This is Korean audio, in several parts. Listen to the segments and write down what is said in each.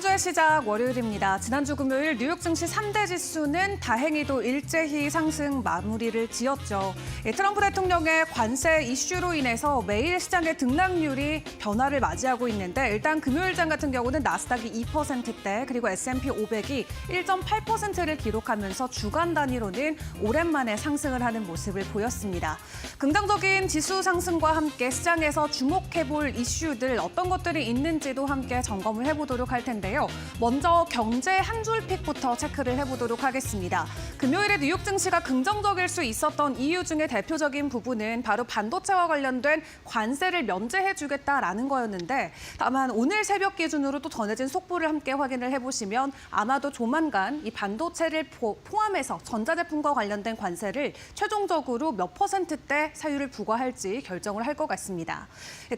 주의 시작 월요일입니다. 지난주 금요일 뉴욕 증시 3대 지수는 다행히도 일제히 상승 마무리를 지었죠. 트럼프 대통령의 관세 이슈로 인해서 매일 시장의 등락률이 변화를 맞이하고 있는데 일단 금요일장 같은 경우는 나스닥이 2%대 그리고 S&P 500이 1.8%를 기록하면서 주간 단위로는 오랜만에 상승을 하는 모습을 보였습니다. 긍정적인 지수 상승과 함께 시장에서 주목해볼 이슈들 어떤 것들이 있는지도 함께 점검을 해보도록 할 텐데요. 먼저 경제 한 줄 픽부터 체크를 해보도록 하겠습니다. 금요일에 뉴욕 증시가 긍정적일 수 있었던 이유 중에 대표적인 부분은 바로 반도체와 관련된 관세를 면제해주겠다라는 거였는데 다만 오늘 새벽 기준으로 또 전해진 속보를 함께 확인을 해보시면 아마도 조만간 이 반도체를 포함해서 전자제품과 관련된 관세를 최종적으로 몇 %대 사유를 부과할지 결정을 할 것 같습니다.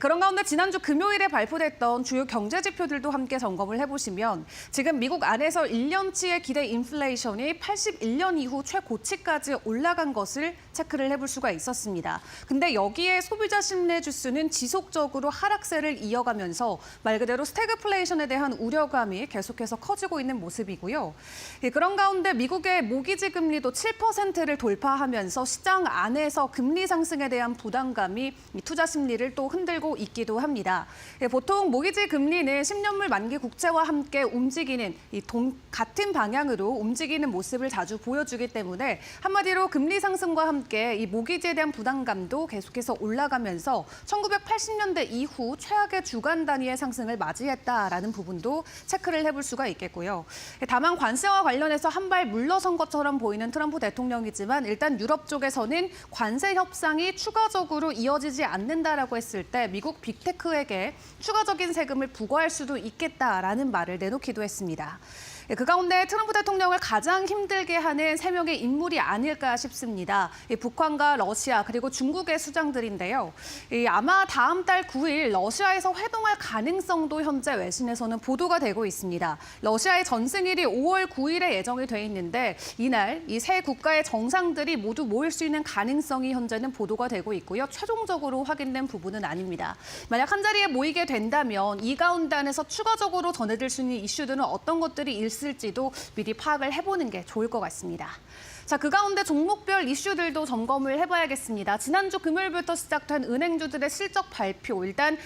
그런 가운데 지난주 금요일에 발표됐던 주요 경제 지표들도 함께 점검을 해보시면 지금 미국 안에서 1년치의 기대 인플레이션이 81년 이후 최고치까지 올라간 것을 체크를 해볼 수가 있었습니다. 근데 여기에 소비자 심리 지수는 지속적으로 하락세를 이어가면서 말 그대로 스태그플레이션에 대한 우려감이 계속해서 커지고 있는 모습이고요. 그런 가운데 미국의 모기지 금리도 7%를 돌파하면서 시장 안에서 금리 상승에 대한 부담감이 투자 심리를 또 흔들고 있기도 합니다. 보통 모기지 금리는 10년물 만기 국채와 함께 움직이는 같은 방향으로 움직이는 모습을 자주 보여주기 때문에 한마디로 금리 상승과 함께 이 모기지에 대한 부담감도 계속해서 올라가면서 1980년대 이후 최악의 주간 단위의 상승을 맞이했다라는 부분도 체크를 해볼 수가 있겠고요. 다만 관세와 관련해서 한 발 물러선 것처럼 보이는 트럼프 대통령이지만 일단 유럽 쪽에서는 관세 협상이 추가적으로 이어지지 않는다라고 했을 때 미국 빅테크에게 추가적인 세금을 부과할 수도 있겠다라는 말을 내놓기도 했습니다. 그 가운데 트럼프 대통령을 가장 힘들게 하는 3명의 인물이 아닐까 싶습니다. 북한과 러시아 그리고 중국의 수장들인데요. 아마 다음 달 9일 러시아에서 회동할 가능성도 현재 외신에서는 보도가 되고 있습니다. 러시아의 전승일이 5월 9일에 예정이 돼 있는데 이날 이 세 국가의 정상들이 모두 모일 수 있는 가능성이 현재는 보도가 되고 있고요. 최종적으로 확인된 부분은 아닙니다. 만약 한 자리에 모이게 된다면 이 가운데 안에서 추가적으로 전해질 수 있는 이슈들은 어떤 것들이 있을지도 미리 파악을 해보는 게 좋을 것 같습니다. 자, 그 가운데 종목별 이슈들도 점검을 해봐야겠습니다. 지난주 금요일부터 시작된 은행주들의 실적 발표. 일단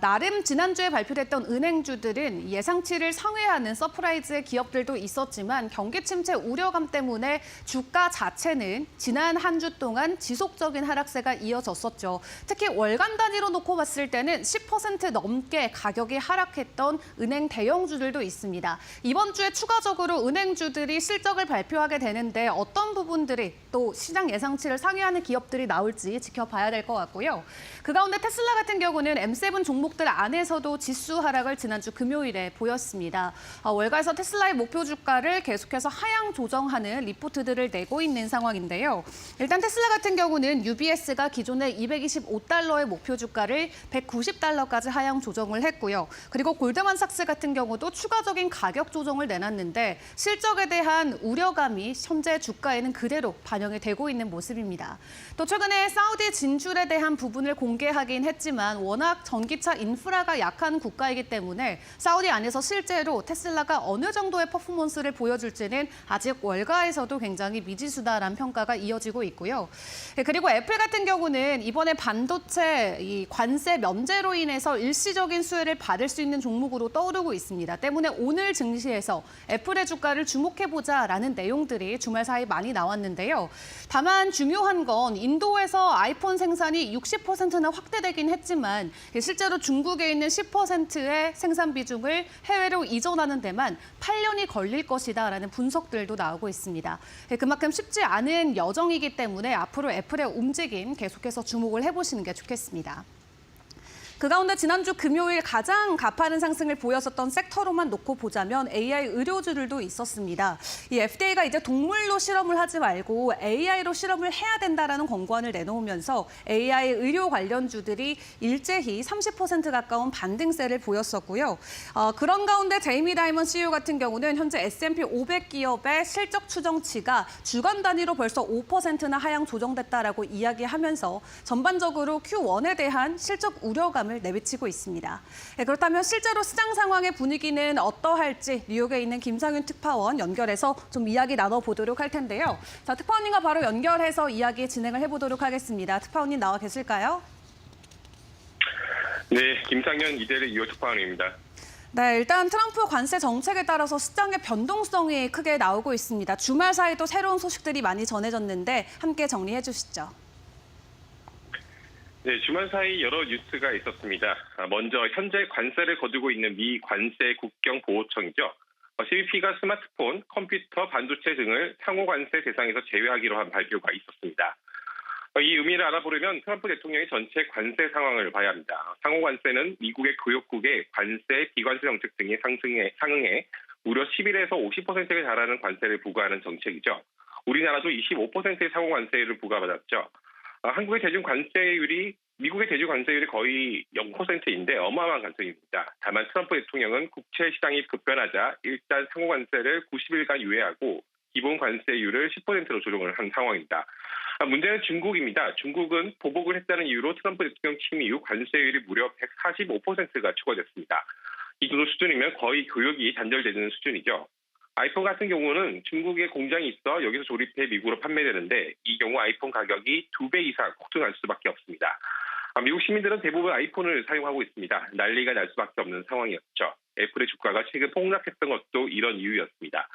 나름 지난주에 발표됐던 은행주들은 예상치를 상회하는 서프라이즈의 기업들도 있었지만 경기 침체 우려감 때문에 주가 자체는 지난 한 주 동안 지속적인 하락세가 이어졌었죠. 특히 월간 단위로 놓고 봤을 때는 10% 넘게 가격이 하락했던 은행 대형주들도 있습니다. 이번 주에 추가적으로 은행주들이 실적을 발표하게 되는데 어떤 부분들이 또 시장 예상치를 상회하는 기업들이 나올지 지켜봐야 될 것 같고요. 그 가운데 테슬라 같은 경우는 M7 종목들 안에서도 지수 하락을 지난주 금요일에 보였습니다. 월가에서 테슬라의 목표 주가를 계속해서 하향 조정하는 리포트들을 내고 있는 상황인데요. 일단 테슬라 같은 경우는 UBS가 기존의 225달러의 목표 주가를 190달러까지 하향 조정을 했고요. 그리고 골드만삭스 같은 경우도 추가적인 가격 조정을 내놨는데 실적에 대한 우려감이 현재 주가에는 그대로 반영이 되고 있는 모습입니다. 또 최근에 사우디 진출에 대한 부분을 공개하긴 했지만 워낙 전기차 인프라가 약한 국가이기 때문에 사우디 안에서 실제로 테슬라가 어느 정도의 퍼포먼스를 보여줄지는 아직 월가에서도 굉장히 미지수다라는 평가가 이어지고 있고요. 그리고 애플 같은 경우는 이번에 반도체 이 관세 면제로 인해서 일시적인 수혜를 받을 수 있는 종목으로 떠오르고 있습니다. 때문에 오늘 증시에서 애플의 주가를 주목해보자라는 내용들이 주말 사이 많이 나왔는데요. 다만 중요한 건 인도에서 아이폰 생산이 60%나 확대되긴 했지만 실제로 중국에 있는 10%의 생산 비중을 해외로 이전하는 데만 8년이 걸릴 것이다라는 분석들도 나오고 있습니다. 그만큼 쉽지 않은 여정이기 때문에 앞으로 애플의 움직임 계속해서 주목을 해보시는 게 좋겠습니다. 그 가운데 지난주 금요일 가장 가파른 상승을 보였었던 섹터로만 놓고 보자면 AI 의료주들도 있었습니다. 이 FDA가 이제 동물로 실험을 하지 말고 AI로 실험을 해야 된다라는 권고안을 내놓으면서 AI 의료 관련주들이 일제히 30% 가까운 반등세를 보였었고요. 그런 가운데 제이미 다이먼 CEO 같은 경우는 현재 S&P 500 기업의 실적 추정치가 주간 단위로 벌써 5%나 하향 조정됐다라고 이야기하면서 전반적으로 Q1에 대한 실적 우려감을 불안감을 내비치고 있습니다. 그렇다면 실제로 시장 상황의 분위기는 어떠할지 뉴욕에 있는 김상윤 특파원 연결해서 좀 이야기 나눠보도록 할 텐데요. 자, 특파원님과 바로 연결해서 이야기 진행을 해보도록 하겠습니다. 특파원님 나와 계실까요? 네, 김상현 이대리 뉴욕 특파원입니다. 네, 일단 트럼프 관세 정책에 따라서 시장의 변동성이 크게 나오고 있습니다. 주말 사이도 새로운 소식들이 많이 전해졌는데 함께 정리해 주시죠. 네, 주말 사이 여러 뉴스가 있었습니다. 먼저 현재 관세를 거두고 있는 미 관세 국경 보호청이죠. CBP가 스마트폰, 컴퓨터, 반도체 등을 상호 관세 대상에서 제외하기로 한 발표가 있었습니다. 이 의미를 알아보려면 트럼프 대통령의 전체 관세 상황을 봐야 합니다. 상호 관세는 미국의 교역국의 관세, 비관세 정책 등이 상응해 무려 11에서 50%에 달하는 관세를 부과하는 정책이죠. 우리나라도 25%의 상호 관세를 부과받았죠. 한국의 대중 관세율이 미국의 대중 관세율이 거의 0%인데 어마어마한 관세입니다. 다만 트럼프 대통령은 국채 시장이 급변하자 일단 상호 관세를 90일간 유예하고 기본 관세율을 10%로 조정을 한 상황입니다. 문제는 중국입니다. 중국은 보복을 했다는 이유로 트럼프 대통령 취임 이후 관세율이 무려 145%가 추가됐습니다. 이 정도 수준이면 거의 교역이 단절되는 수준이죠. 아이폰 같은 경우는 중국에 공장이 있어 여기서 조립해 미국으로 판매되는데 이 경우 아이폰 가격이 2배 이상 폭등할 수밖에 없습니다. 미국 시민들은 대부분 아이폰을 사용하고 있습니다. 난리가 날 수밖에 없는 상황이었죠. 애플의 주가가 최근 폭락했던 것도 이런 이유였습니다.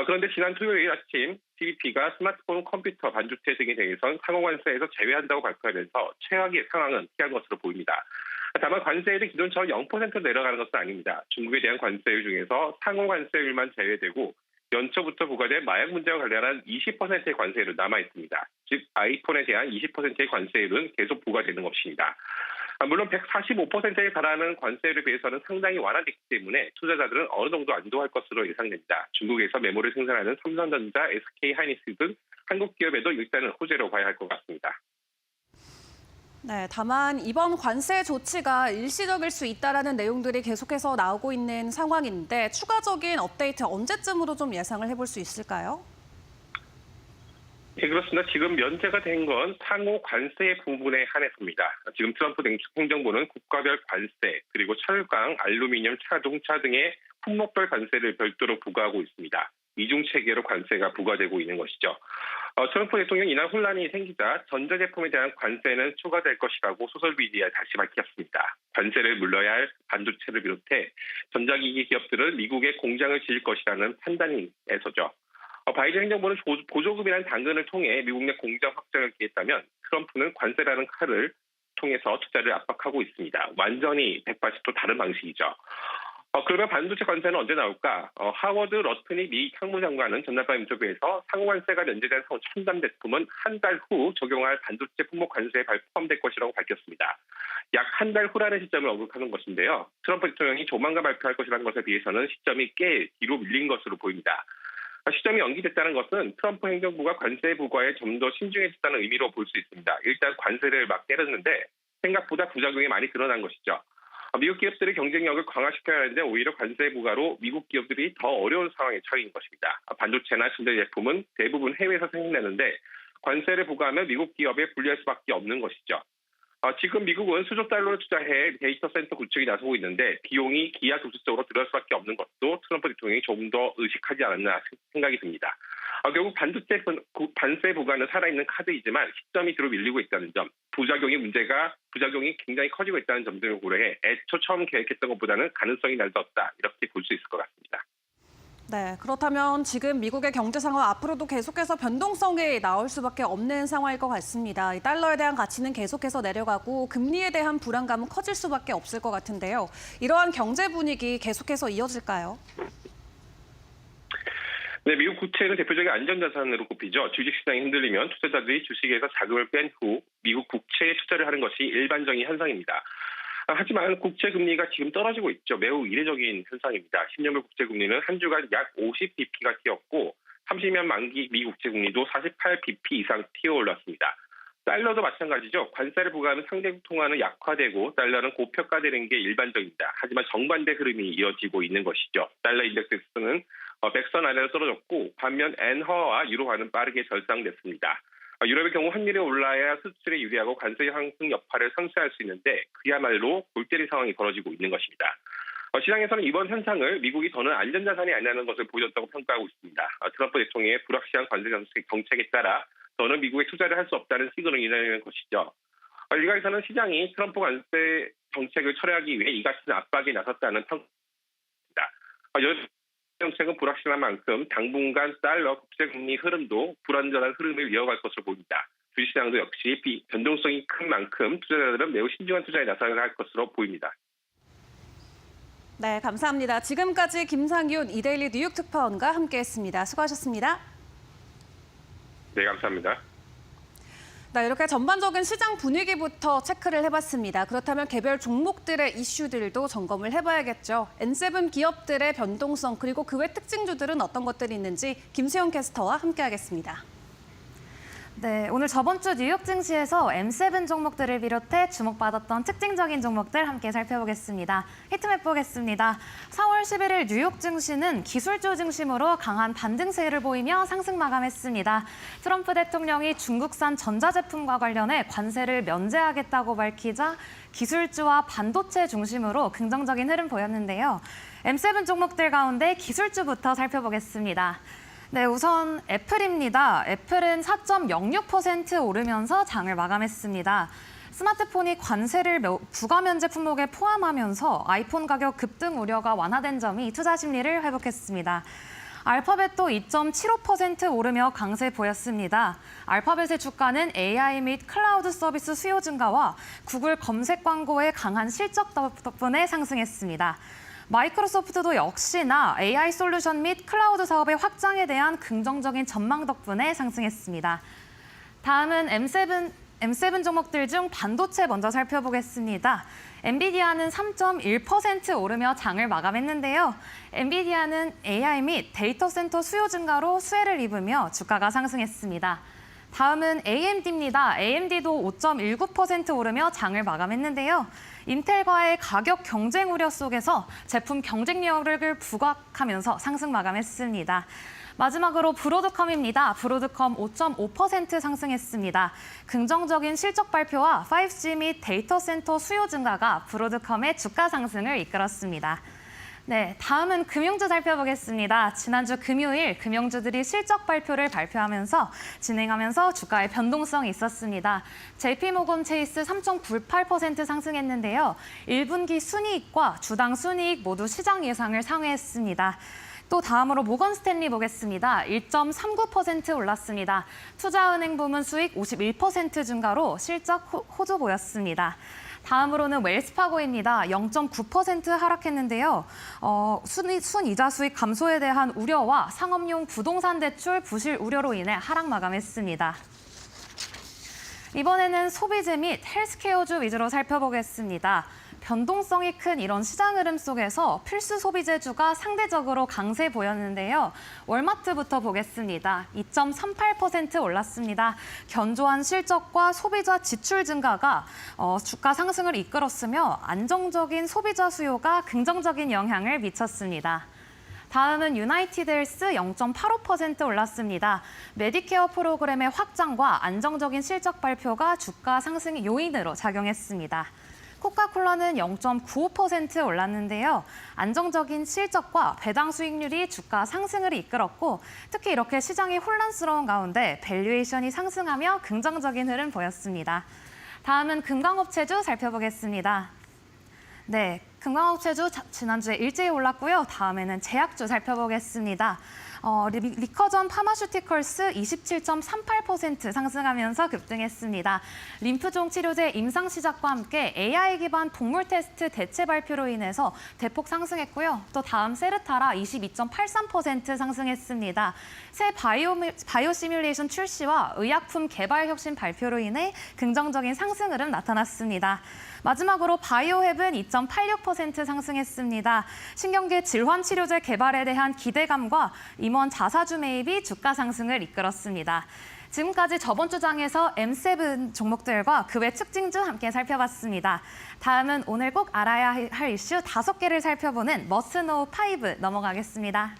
그런데 지난 토요일 아침 CBP가 스마트폰, 컴퓨터, 반도체 등에 대해선 상호 관세에서 제외한다고 발표하면서 최악의 상황은 피한 것으로 보입니다. 다만 관세율이 기존처럼 0% 내려가는 것은 아닙니다. 중국에 대한 관세율 중에서 상호 관세율만 제외되고 연초부터 부과된 마약 문제와 관련한 20%의 관세율은 남아 있습니다. 즉 아이폰에 대한 20%의 관세율은 계속 부과되는 것입니다. 물론 145%에 달하는 관세율에 비해서는 상당히 완화됐기 때문에 투자자들은 어느 정도 안도할 것으로 예상됩니다. 중국에서 메모를 생산하는 삼성전자, SK하이닉스 등 한국 기업에도 일단은 호재로 봐야 할 것 같습니다. 네, 다만 이번 관세 조치가 일시적일 수 있다라는 내용들이 계속해서 나오고 있는 상황인데 추가적인 업데이트 언제쯤으로 좀 예상을 해볼 수 있을까요? 네, 그렇습니다. 지금 면제가 된 건 상호 관세 부분에 한해서입니다. 지금 트럼프 행정부는 국가별 관세, 그리고 철강, 알루미늄, 자동차 등의 품목별 관세를 별도로 부과하고 있습니다. 이중 체계로 관세가 부과되고 있는 것이죠. 트럼프 대통령이 이날 혼란이 생기자 전자제품에 대한 관세는 추가될 것이라고 소셜미디어에 다시 밝혔습니다. 관세를 물러야 할 반도체를 비롯해 전자기기 기업들은 미국에 공장을 지을 것이라는 판단에서죠. 바이든 행정부는 보조금이라는 당근을 통해 미국 내 공장 확장을 기했다면 트럼프는 관세라는 칼을 통해서 투자를 압박하고 있습니다. 완전히 180도 다른 방식이죠. 그러면 반도체 관세는 언제 나올까? 하워드 러튼이 미 상무장관은 전날 밤 인터뷰에서 상호관세가 면제된 첨단 제품은 한 달 후 적용할 반도체 품목 관세에 포함될 것이라고 밝혔습니다. 약 한 달 후라는 시점을 언급하는 것인데요. 트럼프 대통령이 조만간 발표할 것이라는 것에 비해서는 시점이 꽤 뒤로 밀린 것으로 보입니다. 시점이 연기됐다는 것은 트럼프 행정부가 관세 부과에 좀 더 신중해졌다는 의미로 볼 수 있습니다. 일단 관세를 막 때렸는데 생각보다 부작용이 많이 드러난 것이죠. 미국 기업들의 경쟁력을 강화시켜야 하는데 오히려 관세 부과로 미국 기업들이 더 어려운 상황에 처해진 것입니다. 반도체나 전자제품은 대부분 해외에서 생산되는데 관세를 부과하면 미국 기업에 불리할 수밖에 없는 것이죠. 지금 미국은 수조 달러를 투자해 데이터 센터 구축이 나서고 있는데 비용이 기하급수적으로 들어갈 수밖에 없는 것도 트럼프 대통령이 조금 더 의식하지 않았나 생각이 듭니다. 결국 반도체 관세 부과는 살아있는 카드이지만 시점이 뒤로 밀리고 있다는 점, 부작용이 굉장히 커지고 있다는 점 등을 고려해 애초 처음 계획했던 것보다는 가능성이 낮았다 이렇게 볼 수 있을 것 같습니다. 네, 그렇다면 지금 미국의 경제 상황 앞으로도 계속해서 변동성이 나올 수밖에 없는 상황일 것 같습니다. 이 달러에 대한 가치는 계속해서 내려가고 금리에 대한 불안감은 커질 수밖에 없을 것 같은데요. 이러한 경제 분위기 계속해서 이어질까요? 네, 미국 국채는 대표적인 안전자산으로 꼽히죠. 주식시장이 흔들리면 투자자들이 주식에서 자금을 뺀 후 미국 국채에 투자를 하는 것이 일반적인 현상입니다. 하지만 국채 금리가 지금 떨어지고 있죠. 매우 이례적인 현상입니다. 10년물 국채 금리는 한 주간 약 50bp가 뛰었고 30년 만기 미 국채 금리도 48bp 이상 튀어 올랐습니다. 달러도 마찬가지죠. 관세를 부과하는 상대국 통화는 약화되고 달러는 고평가되는 게 일반적입니다. 하지만 정반대 흐름이 이어지고 있는 것이죠. 달러 인덱스는 100선 아래로 떨어졌고 반면 엔화와 유로화는 빠르게 절상됐습니다. 유럽의 경우 환율이 올라야 수출에 유리하고 관세 상승 여파를 상쇄할 수 있는데 그야말로 골 때린 상황이 벌어지고 있는 것입니다. 시장에서는 이번 현상을 미국이 더는 안전자산이 아니라는 것을 보여줬다고 평가하고 있습니다. 트럼프 대통령의 불확실한 관세 정책에 따라 더는 미국에 투자를 할 수 없다는 시그널이라는 것이죠. 일각에서는 시장이 트럼프 관세 정책을 철회하기 위해 이 같은 압박에 나섰다는 평가입니다. 여전 정책은 불확실한 만큼 당분간 달러 국제금리 흐름도 불안전한 흐름을 이어갈 것으로 보입니다. 주식시장도 역시 변동성이 큰 만큼 투자자들은 매우 신중한 투자에 나서야 할 것으로 보입니다. 네, 감사합니다. 지금까지 김상윤 이데일리 뉴욕 특파원과 함께했습니다. 수고하셨습니다. 네, 감사합니다. 네, 이렇게 전반적인 시장 분위기부터 체크를 해봤습니다. 그렇다면 개별 종목들의 이슈들도 점검을 해봐야겠죠. N7 기업들의 변동성 그리고 그 외 특징주들은 어떤 것들이 있는지 김수영 캐스터와 함께하겠습니다. 네, 오늘 저번 주 뉴욕 증시에서 M7 종목들을 비롯해 주목받았던 특징적인 종목들 함께 살펴보겠습니다. 히트맵 보겠습니다. 4월 11일 뉴욕 증시는 기술주 중심으로 강한 반등세를 보이며 상승 마감했습니다. 트럼프 대통령이 중국산 전자제품과 관련해 관세를 면제하겠다고 밝히자 기술주와 반도체 중심으로 긍정적인 흐름 보였는데요. M7 종목들 가운데 기술주부터 살펴보겠습니다. 네, 우선 애플입니다. 애플은 4.06% 오르면서 장을 마감했습니다. 스마트폰이 관세를 부가 면제 품목에 포함하면서 아이폰 가격 급등 우려가 완화된 점이 투자 심리를 회복했습니다. 알파벳도 2.75% 오르며 강세 보였습니다. 알파벳의 주가는 AI 및 클라우드 서비스 수요 증가와 구글 검색 광고의 강한 실적 덕분에 상승했습니다. 마이크로소프트도 역시나 AI 솔루션 및 클라우드 사업의 확장에 대한 긍정적인 전망 덕분에 상승했습니다. 다음은 M7 종목들 중 반도체 먼저 살펴보겠습니다. 엔비디아는 3.1% 오르며 장을 마감했는데요. 엔비디아는 AI 및 데이터 센터 수요 증가로 수혜를 입으며 주가가 상승했습니다. 다음은 AMD입니다. AMD도 5.19% 오르며 장을 마감했는데요. 인텔과의 가격 경쟁 우려 속에서 제품 경쟁력을 부각하면서 상승 마감했습니다. 마지막으로 브로드컴입니다. 브로드컴 5.5% 상승했습니다. 긍정적인 실적 발표와 5G 및 데이터 센터 수요 증가가 브로드컴의 주가 상승을 이끌었습니다. 네, 다음은 금융주 살펴보겠습니다. 지난주 금요일 금융주들이 실적 발표를 발표하면서 진행하면서 주가의 변동성이 있었습니다. JP모건 체이스 3.98% 상승했는데요. 1분기 순이익과 주당 순이익 모두 시장 예상을 상회했습니다. 또 다음으로 모건 스탠리 보겠습니다. 1.39% 올랐습니다. 투자은행 부문 수익 51% 증가로 실적 호조 보였습니다. 다음으로는 웰스파고입니다. 0.9% 하락했는데요. 순이자 수익 감소에 대한 우려와 상업용 부동산 대출 부실 우려로 인해 하락 마감했습니다. 이번에는 소비재 및 헬스케어주 위주로 살펴보겠습니다. 변동성이 큰 이런 시장 흐름 속에서 필수 소비재주가 상대적으로 강세 보였는데요. 월마트부터 보겠습니다. 2.38% 올랐습니다. 견조한 실적과 소비자 지출 증가가 주가 상승을 이끌었으며 안정적인 소비자 수요가 긍정적인 영향을 미쳤습니다. 다음은 유나이티드 헬스 0.85% 올랐습니다. 메디케어 프로그램의 확장과 안정적인 실적 발표가 주가 상승 요인으로 작용했습니다. 코카콜라는 0.95% 올랐는데요. 안정적인 실적과 배당 수익률이 주가 상승을 이끌었고 특히 이렇게 시장이 혼란스러운 가운데 밸류에이션이 상승하며 긍정적인 흐름 보였습니다. 다음은 금강업체주 살펴보겠습니다. 네, 금강업체주 지난주에 일제히 올랐고요. 다음에는 제약주 살펴보겠습니다. 리커전 파마슈티컬스 27.38% 상승하면서 급등했습니다. 림프종 치료제 임상 시작과 함께 AI 기반 동물 테스트 대체 발표로 인해서 대폭 상승했고요. 또 다음 세르타라 22.83% 상승했습니다. 새 바이오 시뮬레이션 출시와 의약품 개발 혁신 발표로 인해 긍정적인 상승 흐름 나타났습니다. 마지막으로 바이오헵은 2.86% 상승했습니다. 신경계 질환 치료제 개발에 대한 기대감과 임원 자사주 매입이 주가 상승을 이끌었습니다. 지금까지 저번 주 장에서 M7 종목들과 그 외 특징주 함께 살펴봤습니다. 다음은 오늘 꼭 알아야 할 이슈 5개를 살펴보는 머스노우 5 넘어가겠습니다.